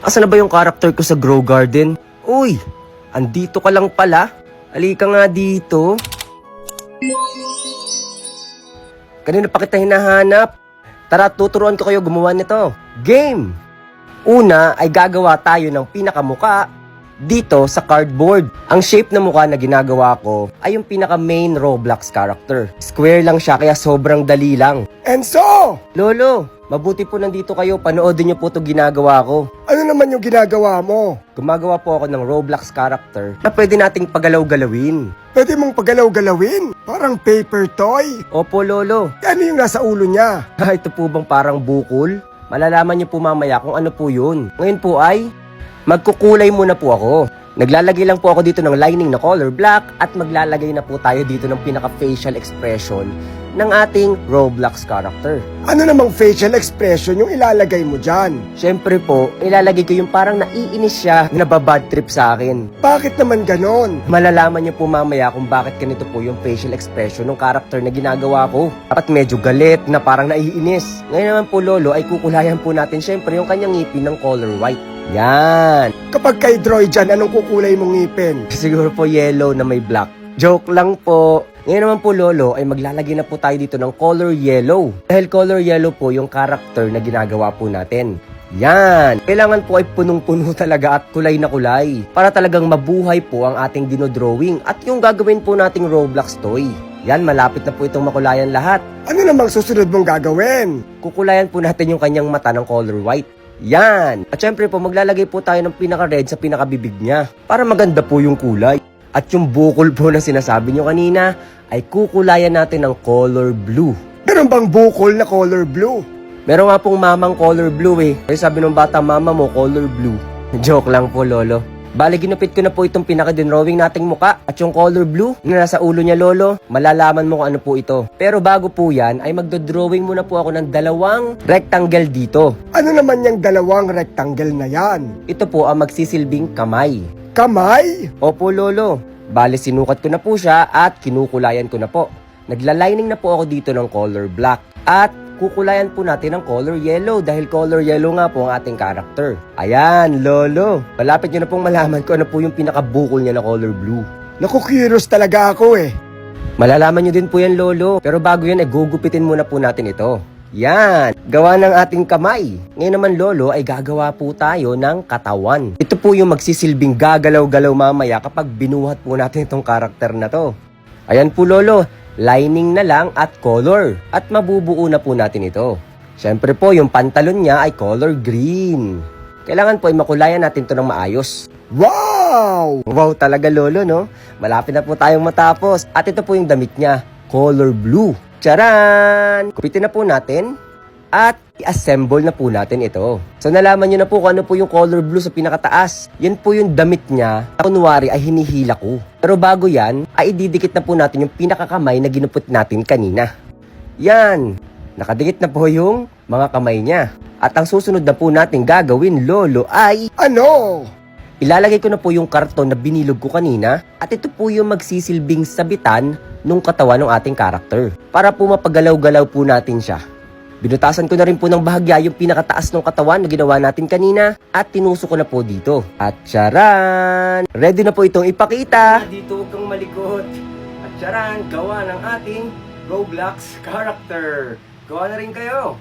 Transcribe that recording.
Asa na ba yung character ko sa Grow Garden? Uy, andito ka lang pala. Halika nga dito. Kanina pa kita hinahanap. Tara, tuturuan ko kayo gumawa nito. Game! Una ay gagawa tayo ng pinakamuka dito sa cardboard. Ang shape na mukha na ginagawa ko ay yung pinaka main Roblox character. Square lang siya kaya sobrang dali lang. Enzo! Lolo, mabuti po nandito kayo. Panoodin niyo po ito ginagawa ko. Ano naman yung ginagawa mo? Gumagawa po ako ng Roblox character na pwede nating pagalaw-galawin. Pwede mong pagalaw-galawin? Parang paper toy? Opo, Lolo. Ano yung nasa ulo niya? Ito po bang parang bukol? Malalaman niyo po mamaya kung ano po yun. Ngayon po ay magkukulay muna po ako. Naglalagay lang po ako dito ng lining na color black at maglalagay na po tayo dito ng pinaka-facial expression ng ating Roblox character. Ano namang facial expression yung ilalagay mo dyan? Siyempre po, ilalagay ko yung parang naiinis siya, nababad trip sa akin. Bakit naman ganon? Malalaman niyo po mamaya kung bakit ganito po yung facial expression ng character na ginagawa ko. At medyo galit na parang naiinis. Ngayon naman po, Lolo, ay kukulayan po natin siyempre yung kanyang ngipin ng color white. Yan. Kapag kay Droid dyan, anong kukulay mong ngipin? Siguro po yellow na may black. Joke lang po. Ngayon naman po, Lolo, ay maglalagay na po tayo dito ng color yellow. Dahil color yellow po yung character na ginagawa po natin. Yan! Kailangan po ay punong-puno talaga at kulay na kulay. Para talagang mabuhay po ang ating dinodrawing at yung gagawin po nating Roblox toy. Yan, malapit na po itong makulayan lahat. Ano namang susunod mong gagawin? Kukulayan po natin yung kanyang mata ng color white. Yan! At syempre po, maglalagay po tayo ng pinaka-red sa pinaka-bibig niya. Para maganda po yung kulay. At yung bukol po na sinasabi nyo kanina, ay kukulayan natin ng color blue. Meron bang bukol na color blue? Meron nga pong mamang color blue eh. Kaya sabi ng bata, mama mo color blue. Joke lang po, Lolo. Bali, ginupit ko na po itong pinaka-drawing nating muka. At yung color blue na nasa ulo niya, Lolo, malalaman mo kung ano po ito. Pero bago po yan, ay magdodrawing muna po ako ng dalawang rectangle dito. Ano naman yung dalawang rectangle na yan? Ito po ang magsisilbing kamay. Kamay? Opo, Lolo. Bali, sinukat ko na po siya at kinukulayan ko na po. Naglalining na po ako dito ng color black. At kukulayan po natin ng color yellow dahil color yellow nga po ang ating character. Ayan, Lolo. Malapit nyo na pong malaman ko ano po yung pinakabukol niya na color blue. Naku, curious talaga ako eh. Malalaman nyo din po yan, Lolo. Pero bago yan, gugupitin muna po natin ito. Yan, gawa ng ating kamay. Ngayon naman, Lolo, ay gagawa po tayo ng katawan. Ito po yung magsisilbing gagalaw-galaw mamaya kapag binuhat po natin itong karakter na to. Ayan po, Lolo, lining na lang at color. At mabubuo na po natin ito. Siyempre po, yung pantalon niya ay color green. Kailangan po ay makulayan natin ito ng maayos. Wow! Wow talaga, Lolo, no? Malapit na po tayong matapos. At ito po yung damit niya, color blue. Charan! Kupitin na po natin at i-assemble na po natin ito. So nalaman nyo na po kung ano po yung color blue sa pinakataas. Yan po yung damit niya na kunwari ay hinihila ko. Pero bago yan, ay ididikit na po natin yung pinakakamay na ginupot natin kanina. Yan! Nakadikit na po yung mga kamay niya. At ang susunod na po natin gagawin, Lolo, ay Ano? ilalagay ko na po yung karton na binilog ko kanina at ito po yung magsisilbing sabitan nung katawan ng ating karakter. Para po mapagalaw-galaw po natin siya. Binutasan ko na rin po ng bahagya yung pinakataas ng katawan na ginawa natin kanina at tinusok ko na po dito. At charan! Ready na po itong ipakita. Dito huwag kang malikot. At charan! Gawa ng ating Roblox character. Gawa na rin kayo.